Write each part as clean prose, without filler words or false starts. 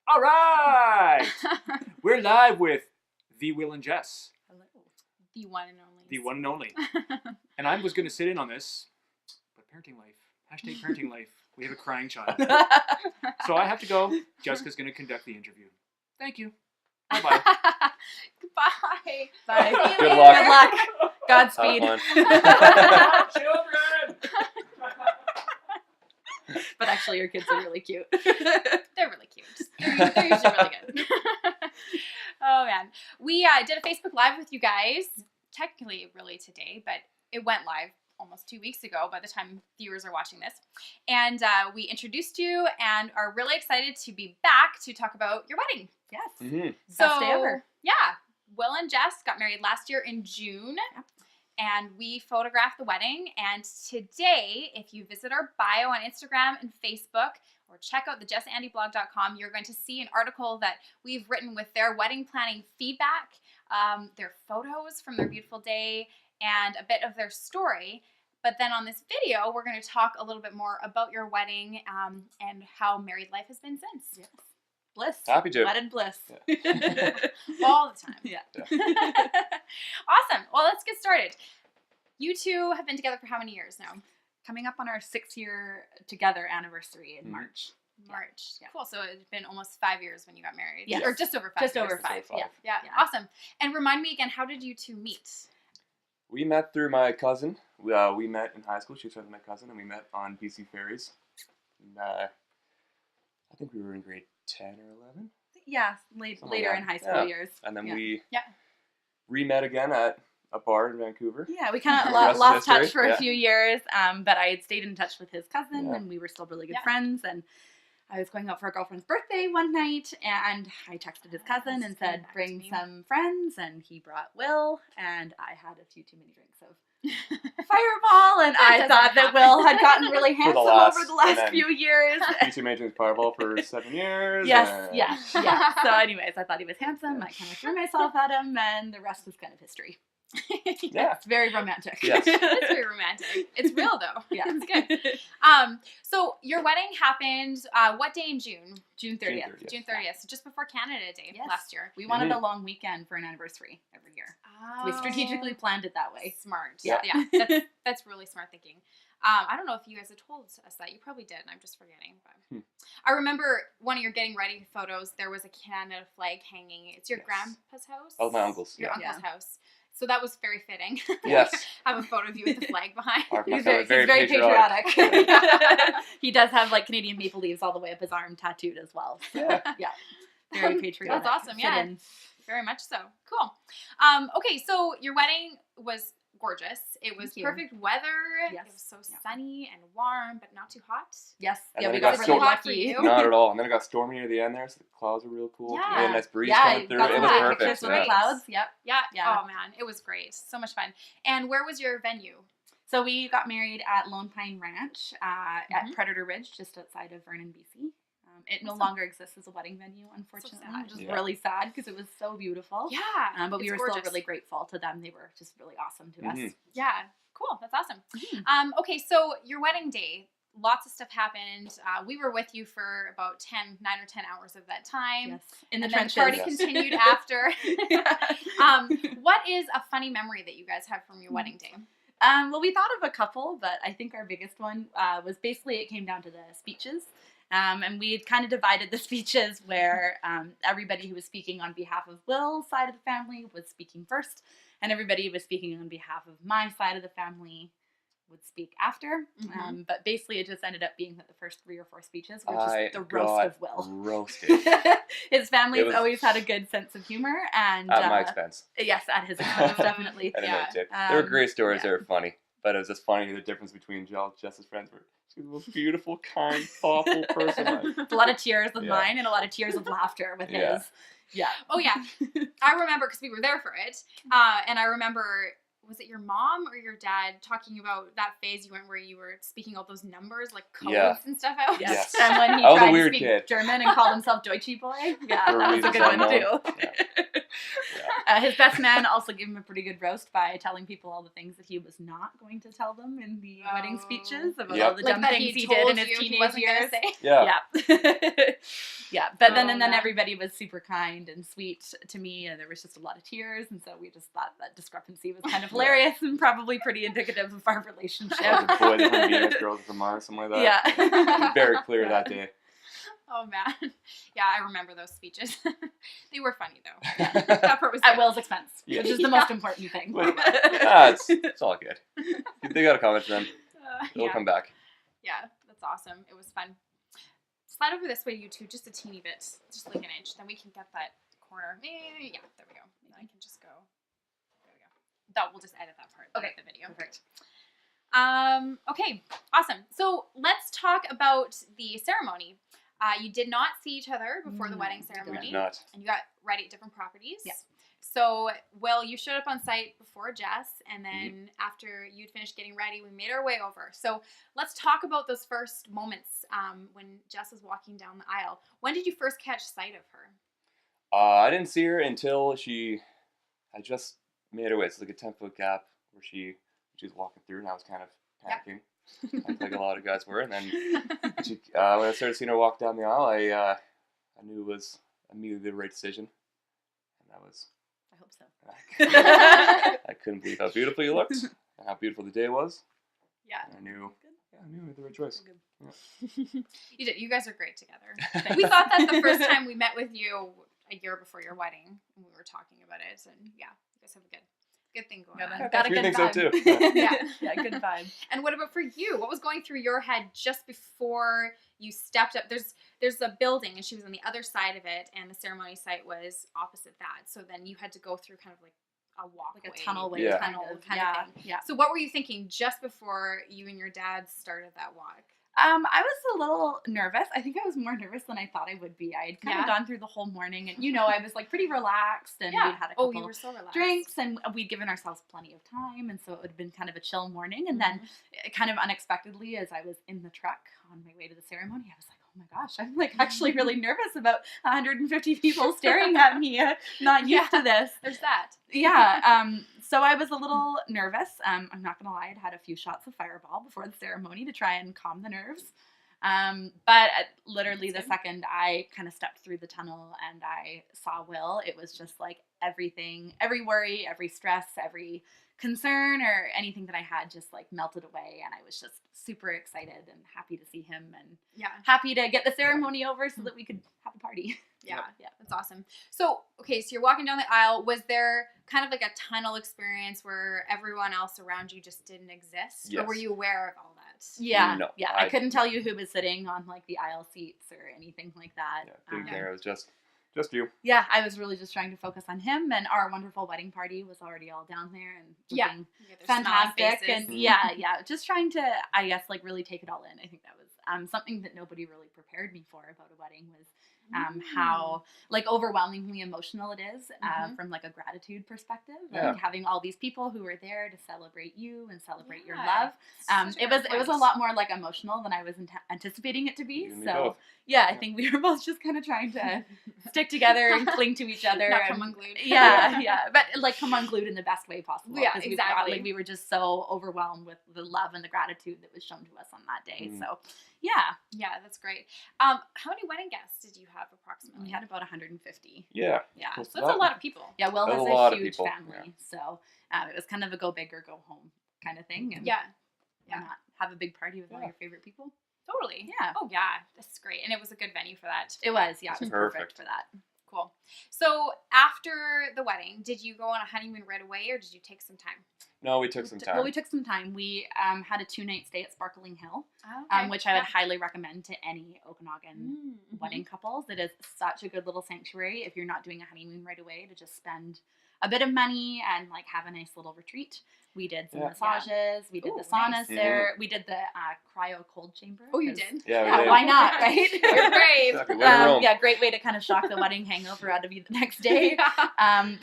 All right! We're live with the Will and Jess. Hello. The one and only. The one and only. And I was going to sit in on this, but parenting life. Hashtag parenting life. We have a crying child. So I have to go. Jessica's going to conduct the interview. Thank you. Bye-bye. Goodbye. Bye. Good luck. Good luck. Godspeed. Children! But actually, your kids are really cute. They're really cute. They're usually really good. Oh, man. We did a Facebook Live with you guys, technically really today, but it went live almost 2 weeks ago by the time viewers are watching this. And we introduced you and are really excited to be back to talk about your wedding. Yes. Mm-hmm. Best day ever. Yeah. Will and Jess got married last year in June. Yep. And we photographed the wedding. And today, if you visit our bio on Instagram and Facebook, or check out the JessAndyBlog.com, you're going to see an article that we've written with their wedding planning feedback, their photos from their beautiful day, and a bit of their story. But then on this video, we're going to talk a little bit more about your wedding and how married life has been since. Yes. Bliss. Happy to. Wedded bliss. Yeah. All the time. Yeah. Awesome. Well, let's get started. You two have been together for how many years now? Coming up on our 6-year together anniversary in March. March. Yeah. Cool. So it's been almost 5 years when you got married. Yes. Or just over 5 Just years. over 5. Yeah. Yeah. Yeah. Awesome. And remind me again, how did you two meet? We met through my cousin. We met in high school. She was friends with my cousin, and we met on BC Ferries. And, I think we were in grade 10 or 11. Yeah, Something later like in that. high school years. And then Yeah. we Yeah. re-met again at a bar in Vancouver. Yeah, we kind of The rest is lost touch history. for Yeah. a few years, but I had stayed in touch with his cousin, Yeah. and we were still really good Yeah. friends, and I was going out for a girlfriend's birthday one night, and I texted his cousin and said, Back to bring me. some friends, and he brought Will, and I had a few too many drinks of Fireball, and I doesn't thought that happen. Will had gotten really handsome last- over the last and then- few years. BC Majors Fireball for 7 years. Yes, and- yeah. So anyways, I thought he was handsome. I kind of threw myself at him, and the rest was kind of history. Yeah. It's very romantic. Yes. It's very romantic. It's real though. Yeah. It's good. So your wedding happened what day in June? June 30th. June 30th. June 30th. So just before Canada Day Yes. last year. We wanted a long weekend for an anniversary every year. So we strategically planned it that way. Smart. Yeah. Yeah. That's really smart thinking. I don't know if you guys had told us that. You probably did, and I'm just forgetting. But I remember one of your getting ready photos. There was a Canada flag hanging. It's your Yes. grandpa's house. Oh, my uncle's. Your Yeah. uncle's house. So that was very fitting. Yes. Have a photo of you with the flag behind. My He's family very, was very patriotic. patriotic. He does have like Canadian maple leaves all the way up his arm tattooed as well. So, yeah. Very patriotic. That's awesome, Fit yeah. in. Very much so. Cool. Okay, so your wedding was gorgeous. It was Thank you. perfect weather. Yes. It was so Yeah. sunny and warm, but not too hot. Yes. And Yeah, then we it got got really so- hot for lucky. you. Not at all. And then it got stormy near the end there, so the clouds were real cool. Yeah. We had a nice breeze Yeah, coming through. got It some was great perfect. pictures from the Yeah. clouds. Yep. Yeah. Yeah. Oh man, it was great. So much fun. And where was your venue? So we got married at Lone Pine Ranch at Mhm. Predator Ridge, just outside of Vernon, BC. It no Awesome. longer exists as a wedding venue, unfortunately, sad. which is Yeah. really sad because it was so beautiful. Yeah. But we it's were gorgeous. still really grateful to them. They were just really awesome to us. Mhm. Yeah. Cool. That's awesome. Mhm. Okay, so your wedding day, lots of stuff happened. We were with you for about 9 or 10 hours of that time. Yes. In the And then trenches. the party Yes. continued after. Yeah. What is a funny memory that you guys have from your wedding day? Well, we thought of a couple, but I think our biggest one was basically it came down to the speeches. And we had kind of divided the speeches where everybody who was speaking on behalf of Will's side of the family was speaking first, and everybody who was speaking on behalf of my side of the family would speak after. Mhm. But basically it just ended up being that the first 3 or 4 speeches were I just the roast got of Will. roasted. His family's It was- always had a good sense of humor, and At my expense. yes, at his expense, definitely. I didn't Yeah. know too. They were great stories. yeah. They were funny. But it was just funny the difference between Jess's friends were. She was the most beautiful, kind, thoughtful person. A lot of tears with Yeah. mine and a lot of tears of laughter with Yeah. his. Yeah. Oh, yeah. I remember because we were there for it. And I remember, was it your mom or your dad talking about that phase you went where you were speaking all those numbers, like codes Yeah. and stuff out? Yes. Yes. And when he I was a tried to weird speak kid. German and called himself Deutsche Boy. Yeah, For that was a reasons good one unknown. too. Yeah. His best man also gave him a pretty good roast by telling people all the things that he was not going to tell them in the wedding speeches about Yep. all the Like dumb that things he told did in his you he teenage wasn't gonna years. say? Yeah. Yeah. Yeah, but then Oh, and then yeah. everybody was super kind and sweet to me, and there was just a lot of tears, and so we just thought that discrepancy was kind of hilarious and probably pretty indicative of our relationship. Like a boy that from Venus, girls from Mars, something like that. It Yeah. was very clear that day. Oh man. Yeah, I remember those speeches. They were funny though. Yeah. That part was At good. Will's expense, Yeah. which is the most important thing. It's all good. If they got a comment to them, they'll yeah. come back. Yeah, that's awesome. It was fun. Slide over this way, you two, just a teeny bit, just like an inch. Then we can get that corner. Yeah, there we go. And then I can just go. There we go. That we'll just edit that part. Okay. Of the video. Perfect. Okay, awesome. So let's talk about the ceremony. You did not see each other before the wedding We ceremony, did not. and you got ready at different properties. Yeah. So, Will, you showed up on site before Jess, and then after you'd finished getting ready, we made our way over. So, let's talk about those first moments when Jess was walking down the aisle. When did you first catch sight of her? I didn't see her until I just made her way. It's like a 10-foot gap where she was walking through, and I was kind of panicking, like a lot of guys were. And then when I started seeing her walk down the aisle, I knew it was immediately the right decision, and that was. I hope so. I couldn't believe how beautiful you looked and how beautiful the day was. Yeah. And I knew I made the right choice. You did. You guys are great together. We thought that the first time we met with you a year before your wedding, and we were talking about it, and yeah, you guys have a good thing going on. Got a We good think so, vibe. too. Yeah, good vibe. And what about for you? What was going through your head just before you stepped up? There's a building, and she was on the other side of it, and the ceremony site was opposite that. So then you had to go through kind of like a walkway, Like a tunnelway Yeah. kind of yeah. thing. Yeah. So what were you thinking just before you and your dad started that walk? I was a little nervous. I think I was more nervous than I thought I would be. I had kind of Yeah. gone through the whole morning, and I was like pretty relaxed, and we'd had a Oh, couple you were so relaxed. drinks, and we'd given ourselves plenty of time, and so it would have been kind of a chill morning. And then, kind of unexpectedly, as I was in the truck on my way to the ceremony, I was like, "Oh my gosh, I'm like actually really nervous about 150 people staring at me. Not used to this." There's that. Yeah. So I was a little nervous. I'm not gonna lie, I'd had a few shots of Fireball before the ceremony to try and calm the nerves. But literally the second I kind of stepped through the tunnel and I saw Will, it was just like everything, every worry, every stress, every concern or anything that I had just like melted away, and I was just super excited and happy to see him and happy to get the ceremony over so that we could have a party. Yeah, that's awesome. So, okay, so you're walking down the aisle. Was there kind of like a tunnel experience where everyone else around you just didn't exist? Yes. Or were you aware of all that? Yeah, No, yeah. I couldn't tell you who was sitting on like the aisle seats or anything like that. Yeah, being there, it was just you. Yeah, I was really just trying to focus on him, and our wonderful wedding party was already all down there and looking their smiling fantastic. faces. And yeah, just trying to, I guess, like really take it all in. I think that was something that nobody really prepared me for about a wedding was how like overwhelmingly emotional it is from like a gratitude perspective. Yeah. Like having all these people who were there to celebrate you and celebrate your Yeah. love. Such a It good was a point. lot more like emotional than I was anticipating it to be. You and me So both. yeah, I think we were both just kind of trying to stick together and cling to each other. Not and, come unglued. yeah, but like come unglued in the best way possible. Yeah, 'cause exactly. We were just so overwhelmed with the love and the gratitude that was shown to us on that day. Mhm. So yeah, Yeah, that's great. How many wedding guests did you have approximately? we had about 150. Yeah. Yeah, Cool. So that's a lot of people. yeah. Will That's has a lot a of huge people, family, so it was kind of a go big or go home kind of thing. And Yeah, why not have a big party with all your favorite people? totally. Yeah. Oh, yeah. That's great. And it was a good venue for that. It was, yeah, it was perfect Perfect. for that. Cool. So after the wedding, did you go on a honeymoon right away, or did you take some time? No, we took some time. Well, we took some time. We had a 2-night stay at Sparkling Hill, Okay. which I would highly recommend to any Okanagan Mm-hmm. wedding couples. It is such a good little sanctuary if you're not doing a honeymoon right away to just spend a bit of money and like have a nice little retreat. We did some Yeah. massages. We did Ooh, the saunas nice. there. We did the cryo cold chamber. Oh, you 'cause- did? Yeah, we Yeah, did. why not, right? You're brave. Exactly. Way to roam. Yeah, great way to kind of shock the wedding hangover out of you the next day.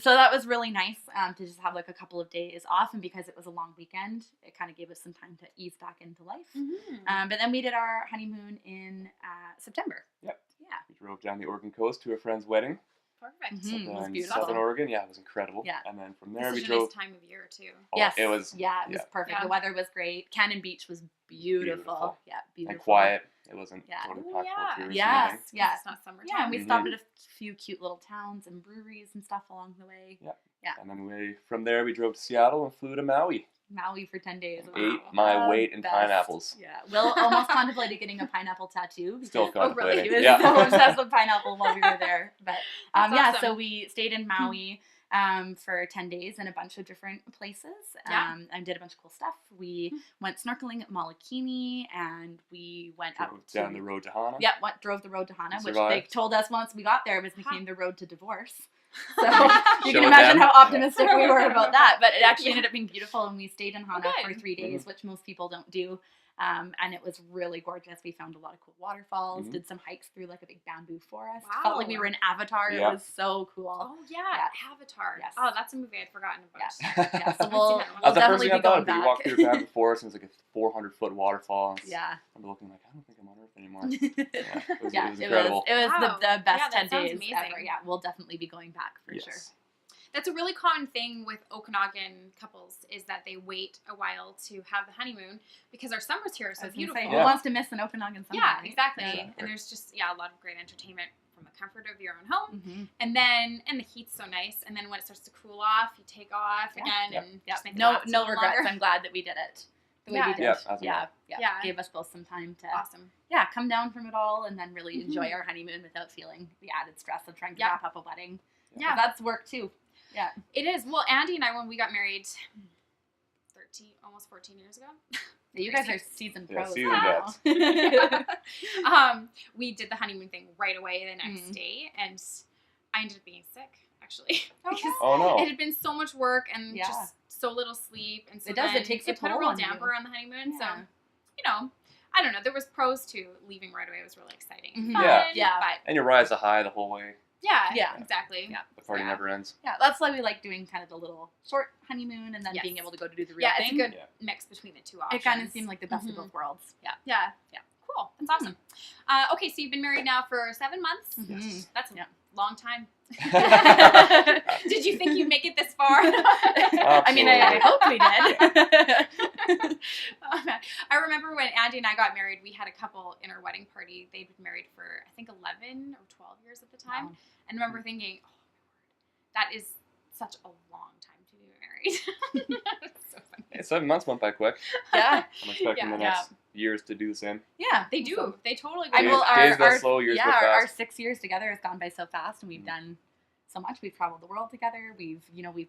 So that was really nice to just have like a couple of days off, and because it was a long weekend, it kind of gave us some time to ease back into life. Mhm. But then we did our honeymoon in September. Yep. Yeah. We drove down the Oregon coast to a friend's wedding. Perfect. Mhm. It was in beautiful. Southern Oregon. Yeah, it was incredible. Yeah. And then from This there is we a drove. nice time of year, too. Oh, Yes. It was Yeah, it was perfect. Yeah. The weather was great. Cannon Beach was beautiful. Beautiful. Yeah, beautiful. and quiet. It wasn't Yeah. totally Oh, packed yeah. full of tourists or Yes, anything. yeah. It's not summertime. Yeah, and we Mhm. stopped at a few cute little towns and breweries and stuff along the way. And then from there we drove to Seattle and flew to Maui. Maui for 10 days. Wow. Ate my The weight in best. pineapples. Yeah, Will almost contemplated getting a pineapple tattoo. Still because contemplating. He was Yeah. so obsessed with pineapple while we were there. But That's yeah, awesome. so we stayed in Maui for 10 days in a bunch of different places and did a bunch of cool stuff. We went snorkeling at Molokini, and we went Drove up down the road to Hana. Yeah, drove the road to Hana, which they Survived. told us once we got there was nicknamed the road to divorce. So you Showed can imagine them. how optimistic we were about that. But it actually ended up being beautiful, and we stayed in Hana good. for 3 days, which most people don't do. And it was really gorgeous. We found a lot of cool waterfalls, did some hikes through like a big bamboo forest. Felt like we Wow. were in Avatar. Yeah. It was so cool. Oh yeah, Yeah. Avatar. Yes. Oh, that's a movie I'd forgotten about. Yeah, so I haven't we'll, seen that one. That was we'll the first definitely thing I be thought going of. You back. walk through a bamboo forest, and it's like a 400-foot waterfall. And Yeah. I'm looking like, I don't think I'm on Earth anymore. It was Yeah, it incredible. was Wow. the Yeah, best that 10 sounds days amazing. ever. Yeah, we'll definitely be going back for sure. Yes. That's a really common thing with Okanagan couples is that they wait a while to have the honeymoon because our summers here are I so was gonna beautiful. say, Yeah. who wants to miss an Okanagan summer? Yeah, right? exactly. Yeah. And there's just a lot of great entertainment from the comfort of your own home. Mm-hmm. And the heat's so nice. And then when it starts to cool off, you take off Yeah. again Yep. and Yeah, just make it no last a no little regrets. longer. I'm glad that we did it the way Yeah. we did. Yeah, as yeah, well. Yeah. Gave us both some time to Awesome. come down from it all and then really enjoy Mhm. our honeymoon without feeling the added stress of trying to Yeah. wrap up a wedding. Yeah. But that's work too. Yeah. It is. Well, Andy and I, when we got married almost 14 years ago, You guys are seasoned Yeah, pros. seasoned now. we did the honeymoon thing right away the next day, and I ended up being sick, actually. Oh, because Oh no. it had been so much work and Yeah. just so little sleep. And so It does, it then takes a put a toll real on you. damper on the honeymoon. Yeah. So, I don't know. There was pros to leaving right away. It was really exciting. And Mhm. fun, Yeah. Yeah. But And you rise the high the whole way. Yeah. exactly. Yeah. The party Yeah. never ends. Yeah, that's why we like doing kind of the little short honeymoon and then Yes. being able to go to do the real Yeah, thing. it's a good Yeah. mix between the two It options. kind of seemed like the best Mhm. of both worlds. Yeah. Yeah. Cool. That's awesome. Okay, so you've been married now for 7 months. Mhm. Yes. That's a Yeah. long time. Absolutely. Did you think you'd make it this far? I mean, I hope we did. I remember when Andy and I got married, we had a couple in our wedding party. They'd been married for, I think, 11 or 12 years at the time. Wow. And I remember thinking, oh, my word, that is such a long time to be married. It's so funny. Yeah, 7 months went by quick. Yeah. I'm expecting Yeah. the next years to do the same. Yeah. They do. So- They totally I do. will, Days go slow, years go our fast. 6 years together has gone by so fast, and we've done so much. We've traveled the world together. We've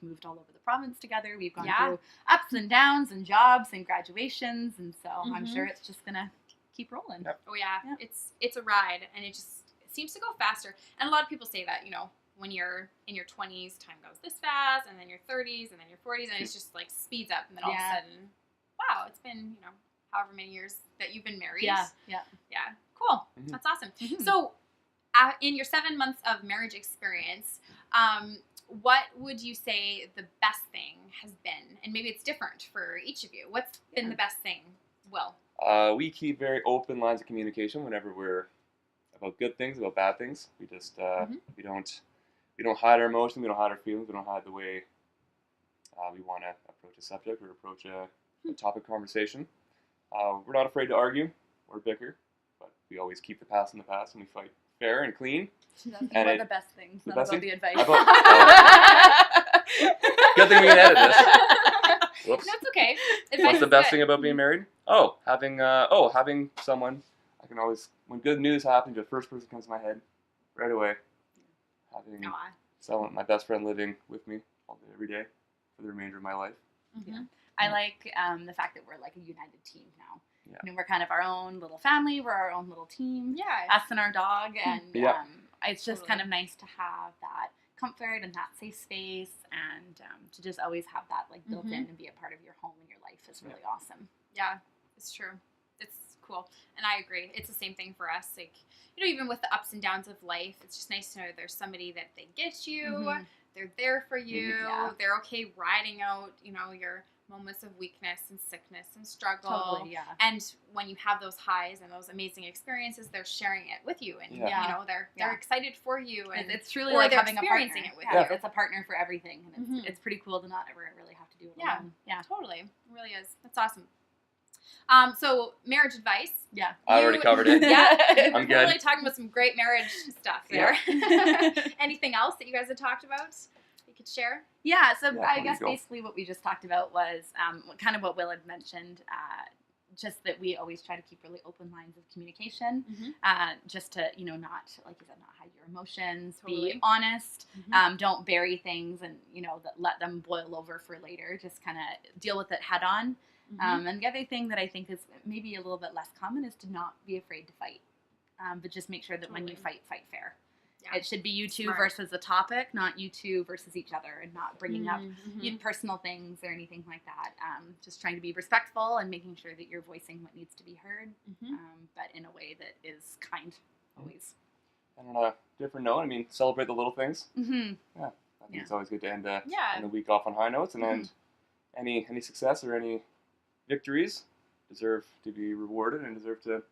moved all over the province together. We've gone Yeah. through ups and downs and jobs and graduations, and so I'm Mhm. sure it's just gonna keep rolling. Yep. Oh yeah, Yeah. it's a ride, and it seems to go faster. And a lot of people say that, when you're in your 20s, time goes this fast, and then your 30s, and then your 40s, and it's just like speeds up, and then all Yeah. of a sudden, wow, it's been however many years that you've been married. Yeah. Cool. Mhm. That's awesome. Mhm. So, in your 7 months of marriage experience, what would you say the best thing has been? And maybe it's different for each of you. What's been Yeah. the best thing? Will. We keep very open lines of communication whenever we're about good things, about bad things. We just we don't hide our emotions, we don't hide our feelings, we don't hide the way we want to approach a subject or approach a topic conversation. We're not afraid to argue or bicker, but we always keep the past in the past and we fight fair and clean. That's And one of it- the best things, the not best about thing? the advice. Good thing we can edit this. Whoops. That's okay. Advice What's the is best good. thing about being married? Having someone I can always, when good news happens, the first person comes to my head right away. Having Aw. someone, my best friend, living with me all day, every day for the remainder of my life. Mhm. I like the fact that we're like a united team now. Yeah. We're kind of our own little family. We're our own little team. Yeah. Us and our dog, and Yeah. it's just Totally. kind of nice to have that comfort and that safe space, and to just always have that like built Mhm. in and be a part of your home and your life is really awesome. Yeah, it's true. It's cool. And I agree. It's the same thing for us. Like, even with the ups and downs of life, it's just nice to know there's somebody that they get you. Mhm. They're there for you. Yeah. They're okay riding out, your moments of weakness and sickness and struggle. Totally, yeah. And when you have those highs and those amazing experiences, they're sharing it with you, and Yeah. they're Yeah. excited for you, and It's truly or like they're having a partner. experiencing it with Yeah, you. it's a partner for everything, and Mhm. it's pretty cool to not ever really have to do it Yeah. alone. Yeah. Totally, it really is. That's awesome. So marriage advice. Yeah. I already covered it. Yeah, I'm we're good. really talking about some great marriage stuff there. Anything else that you guys had talked about you could share? Yeah, so Yeah, I there guess you go. basically what we just talked about was kind of what Will had mentioned, just that we always try to keep really open lines of communication, just to, not, like you said, not hide your emotions, Totally. be honest, Mhm. don't bury things and, that let them boil over for later, just kind of deal with it head on. And the other thing that I think is maybe a little bit less common is to not be afraid to fight, but just make sure that when you Totally. fight fair. Yeah. It should be you two Smart. versus the topic, not you two versus each other, and not bringing up Mhm. personal things or anything like that. Just trying to be respectful and making sure that you're voicing what needs to be heard, but in a way that is kind, always. And on a different note, I mean, celebrate the little things. Mm-hmm. I think it's always good to end Yeah. the week off on high notes, and end any success or any victories deserve to be rewarded and deserve to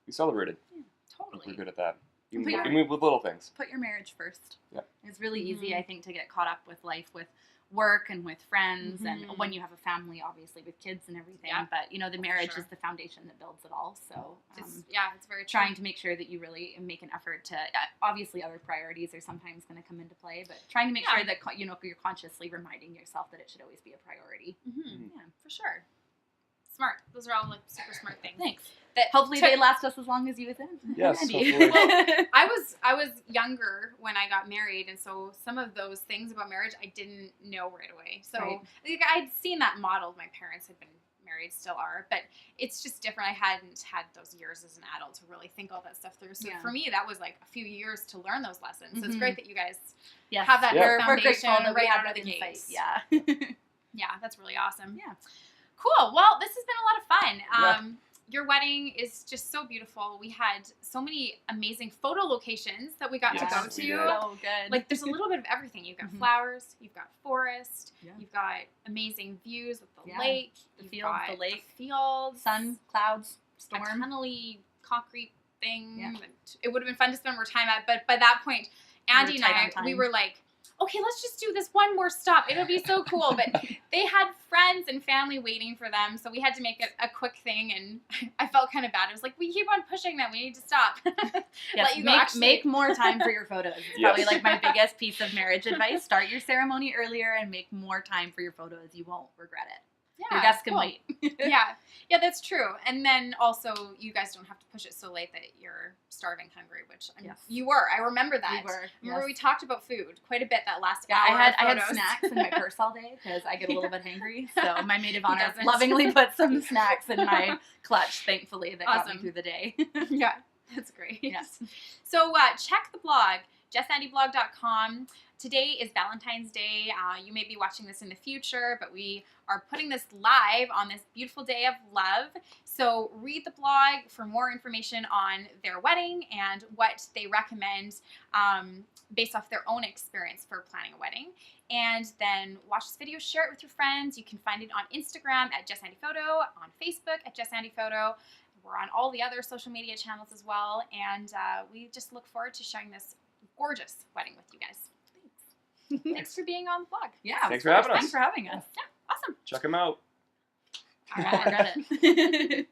be celebrated. I think Totally. we're good at that. Even Yeah. with little things. Put your marriage first. Yeah. It's really easy, I think, to get caught up with life, with work and with friends, and Mhm. when you have a family, obviously, with kids and everything. Yeah. But, the marriage sure. is the foundation that builds it all. So, It's very true. trying to make sure that you really make an effort to, obviously other priorities are sometimes going to come into play, but trying to make sure that, you're consciously reminding yourself that it should always be a priority. Yeah, for sure. Smart. Those are all like super smart things. Thanks. That Hopefully took- they last us as long as you with them. Yes, Andy. hopefully. I was younger when I got married, and so some of those things about marriage I didn't know right away. So Right. like, I'd seen that modeled. My parents had been married, still are, but it's just different. I hadn't had those years as an adult to really think all that stuff through. So for me, that was like a few years to learn those lessons. So it's great that you guys Yes. have that We're foundation grateful that we right have out of that the insight. gate. Yeah. Yeah, that's really awesome. Yeah. Cool. Well, this has been a lot of fun. Yeah. Your wedding is just so beautiful. We had so many amazing photo locations that we got to Yes, go we to. did. So good. Like, there's a little bit of everything. You've got flowers, you've got forest, Yeah. you've got amazing views with the Yeah. lake, The you've fields, got the lake. fields, sun, clouds, a storm. tunnely concrete thing. Yeah. That it would have been fun to spend more time at, but by that point, Andy and tight on I, time. we were like, okay, let's just do this one more stop. It'll be so cool. But they had friends and family waiting for them, so we had to make it a quick thing, and I felt kind of bad. I was like, we keep on pushing them. We need to stop. Yes, Let you go, actually. make more time for your photos. It's Yes. probably like my biggest piece of marriage advice. Start your ceremony earlier and make more time for your photos. You won't regret it. Yeah, Your guests can cool. wait. Yeah, that's true. And then also, you guys don't have to push it so late that you're starving hungry, which Yes. you were. I remember that. We were. Remember yes. we talked about food quite a bit that last Yeah, hour. I of had photos. snacks in my purse all day because I get a little bit hangry. So my maid of honor doesn't. lovingly put some snacks in my clutch, thankfully, that got me Awesome. through the day. Yeah, that's great. Yes. So check the blog, JessAndyBlog.com. Today is Valentine's Day. You may be watching this in the future, but we are putting this live on this beautiful day of love. So read the blog for more information on their wedding and what they recommend based off their own experience for planning a wedding. And then watch this video, share it with your friends. You can find it on Instagram at JessAndyPhoto, on Facebook at JessAndyPhoto. We're on all the other social media channels as well. And we just look forward to sharing this gorgeous wedding with you guys. Thanks for being on the blog. Yeah. Thanks of for course. having us. Thanks for having us. Awesome. Check them out. I regret it.